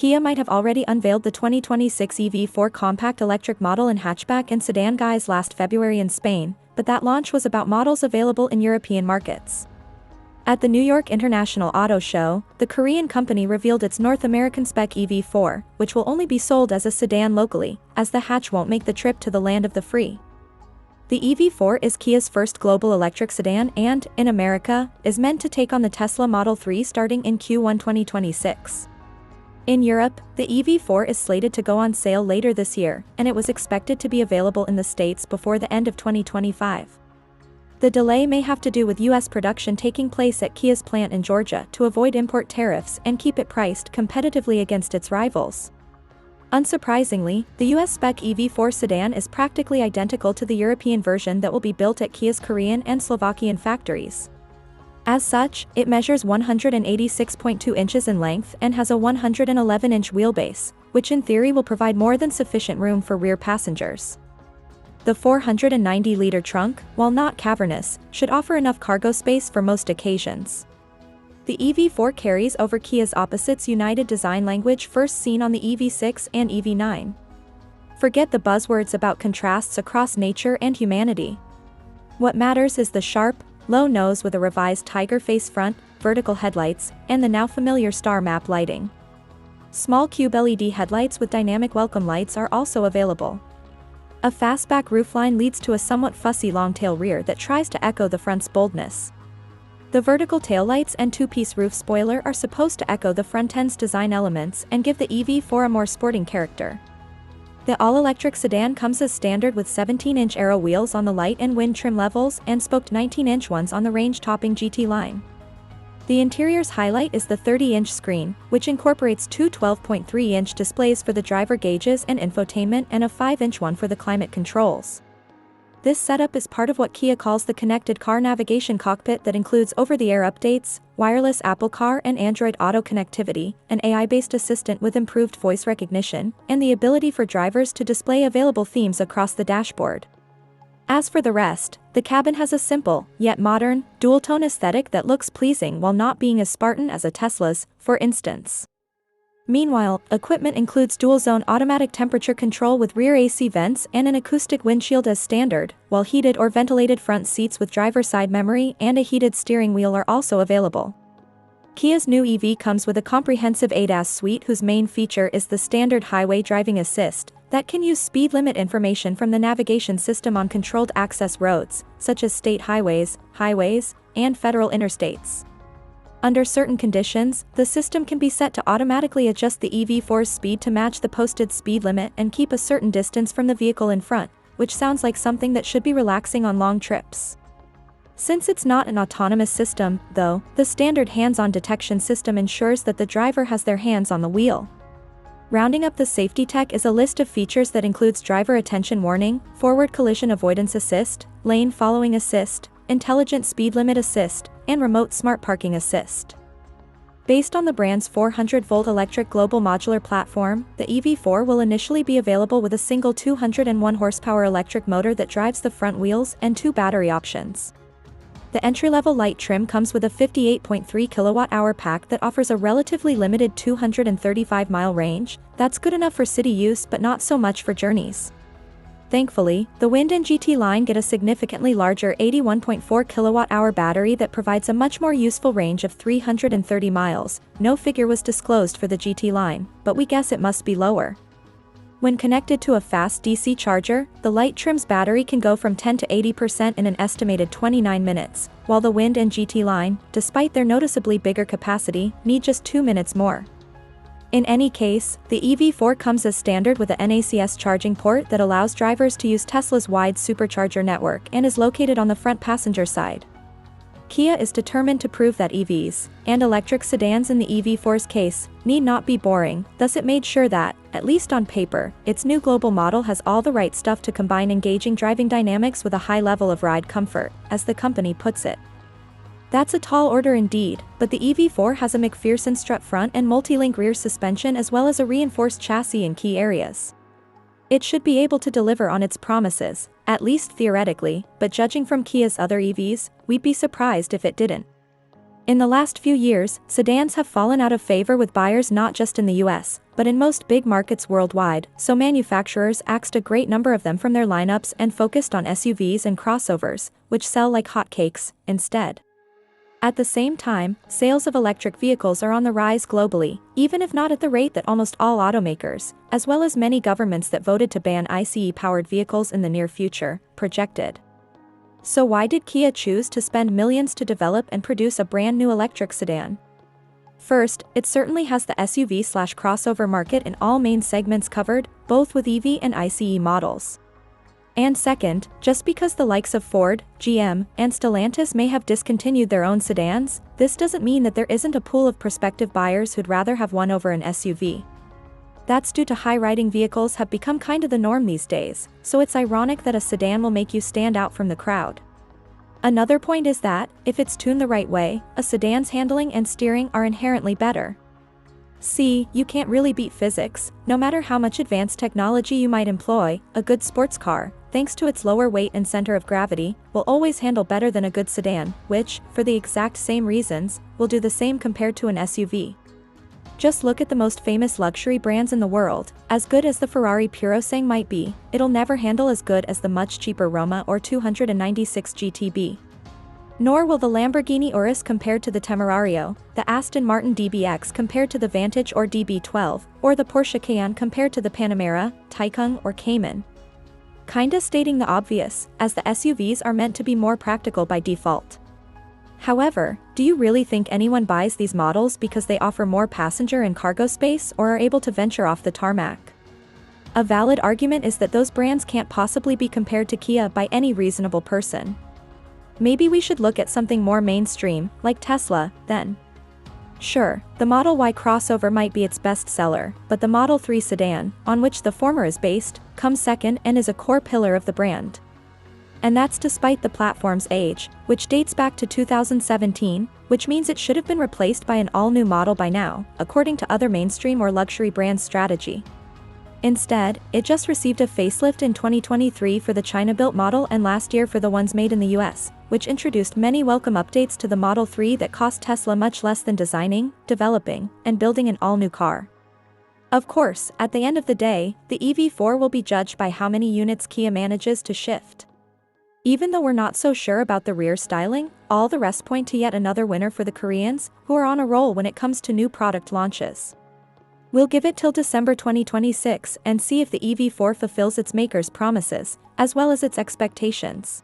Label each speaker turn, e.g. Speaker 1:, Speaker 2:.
Speaker 1: Kia might have already unveiled the 2026 EV4 compact electric model in hatchback and sedan guise last February in Spain, but that launch was about models available in European markets. At the New York International Auto Show, the Korean company revealed its North American spec EV4, which will only be sold as a sedan locally, as the hatch won't make the trip to the land of the free. The EV4 is Kia's first global electric sedan and, in America, is meant to take on the Tesla Model 3 starting in Q1 2026. In Europe, the EV4 is slated to go on sale later this year, and it was expected to be available in the States before the end of 2025. The delay may have to do with US production taking place at Kia's plant in Georgia to avoid import tariffs and keep it priced competitively against its rivals. Unsurprisingly, the US spec EV4 sedan is practically identical to the European version that will be built at Kia's Korean and Slovakian factories. As such, it measures 186.2 inches in length and has a 111-inch wheelbase, which in theory will provide more than sufficient room for rear passengers. The 490-liter trunk, while not cavernous, should offer enough cargo space for most occasions. The EV4 carries over Kia's opposites united design language first seen on the EV6 and EV9. Forget the buzzwords about contrasts across nature and humanity. What matters is the sharp, low nose with a revised tiger face front, vertical headlights, and the now familiar star map lighting. Small cube LED headlights with dynamic welcome lights are also available. A fastback roofline leads to a somewhat fussy long-tail rear that tries to echo the front's boldness. The vertical taillights and two-piece roof spoiler are supposed to echo the front end's design elements and give the EV4 a more sporting character. The all-electric sedan comes as standard with 17-inch aero wheels on the light and wind trim levels and spoked 19-inch ones on the range-topping GT line. The interior's highlight is the 30-inch screen, which incorporates two 12.3-inch displays for the driver gauges and infotainment and a 5-inch one for the climate controls. This setup is part of what Kia calls the connected car navigation cockpit that includes over-the-air updates, wireless Apple Car and Android Auto connectivity, an AI-based assistant with improved voice recognition, and the ability for drivers to display available themes across the dashboard. As for the rest, the cabin has a simple, yet modern, dual-tone aesthetic that looks pleasing while not being as Spartan as a Tesla's, for instance. Meanwhile, equipment includes dual-zone automatic temperature control with rear AC vents and an acoustic windshield as standard, while heated or ventilated front seats with driver side memory and a heated steering wheel are also available. Kia's new EV comes with a comprehensive ADAS suite whose main feature is the standard highway driving assist that can use speed limit information from the navigation system on controlled access roads, such as state highways, and federal interstates. Under certain conditions, the system can be set to automatically adjust the EV4's speed to match the posted speed limit and keep a certain distance from the vehicle in front, which sounds like something that should be relaxing on long trips. Since it's not an autonomous system, though, the standard hands-on detection system ensures that the driver has their hands on the wheel. Rounding up the safety tech is a list of features that includes driver attention warning, forward collision avoidance assist, lane following assist, intelligent speed limit assist, and remote smart parking assist. Based on the brand's 400-volt electric global modular platform, the EV4 will initially be available with a single 201 horsepower electric motor that drives the front wheels and two battery options. The entry-level light trim comes with a 58.3 kilowatt-hour pack that offers a relatively limited 235-mile range. That's good enough for city use but not so much for journeys. Thankfully, the Wind and GT line get a significantly larger 81.4 kilowatt-hour battery that provides a much more useful range of 330 miles. No figure was disclosed for the GT line, but we guess it must be lower. When connected to a fast DC charger, the light trim's battery can go from 10 to 80% in an estimated 29 minutes, while the Wind and GT line, despite their noticeably bigger capacity, need just 2 minutes more. In any case, the EV4 comes as standard with a NACS charging port that allows drivers to use Tesla's wide supercharger network and is located on the front passenger side. Kia is determined to prove that EVs, and electric sedans in the EV4's case, need not be boring, thus it made sure that, at least on paper, its new global model has all the right stuff to combine engaging driving dynamics with a high level of ride comfort, as the company puts it. That's a tall order indeed, but the EV4 has a McPherson strut front and multi-link rear suspension as well as a reinforced chassis in key areas. It should be able to deliver on its promises, at least theoretically, but judging from Kia's other EVs, we'd be surprised if it didn't. In the last few years, sedans have fallen out of favor with buyers not just in the US, but in most big markets worldwide, so manufacturers axed a great number of them from their lineups and focused on SUVs and crossovers, which sell like hotcakes, instead. At the same time, sales of electric vehicles are on the rise globally, even if not at the rate that almost all automakers, as well as many governments that voted to ban ICE-powered vehicles in the near future, projected. So why did Kia choose to spend millions to develop and produce a brand new electric sedan? First, it certainly has the SUV/crossover market in all main segments covered, both with EV and ICE models. And second, just because the likes of Ford, GM, and Stellantis may have discontinued their own sedans, this doesn't mean that there isn't a pool of prospective buyers who'd rather have one over an SUV. That's due to high-riding vehicles have become kinda the norm these days, so it's ironic that a sedan will make you stand out from the crowd. Another point is that, if it's tuned the right way, a sedan's handling and steering are inherently better. See, you can't really beat physics. No matter how much advanced technology you might employ, a good sports car, thanks to its lower weight and center of gravity, will always handle better than a good sedan, which, for the exact same reasons, will do the same compared to an SUV. Just look at the most famous luxury brands in the world. As good as the Ferrari Purosang might be, it'll never handle as good as the much cheaper Roma or 296 GTB. Nor will the Lamborghini Urus compared to the Temerario, the Aston Martin DBX compared to the Vantage or DB12, or the Porsche Cayenne compared to the Panamera, Taycan or Cayman. Kinda stating the obvious, as the SUVs are meant to be more practical by default. However, do you really think anyone buys these models because they offer more passenger and cargo space or are able to venture off the tarmac? A valid argument is that those brands can't possibly be compared to Kia by any reasonable person. Maybe we should look at something more mainstream, like Tesla, then. Sure, the Model Y crossover might be its best seller, but the Model 3 sedan, on which the former is based, comes second and is a core pillar of the brand. And that's despite the platform's age, which dates back to 2017, which means it should have been replaced by an all-new model by now, according to other mainstream or luxury brands' strategy. Instead, it just received a facelift in 2023 for the China-built model and last year for the ones made in the US, which introduced many welcome updates to the Model 3 that cost Tesla much less than designing, developing, and building an all-new car. Of course, at the end of the day, the EV4 will be judged by how many units Kia manages to shift. Even though we're not so sure about the rear styling, all the rest point to yet another winner for the Koreans, who are on a roll when it comes to new product launches. We'll give it till December 2026 and see if the EV4 fulfills its maker's promises, as well as its expectations.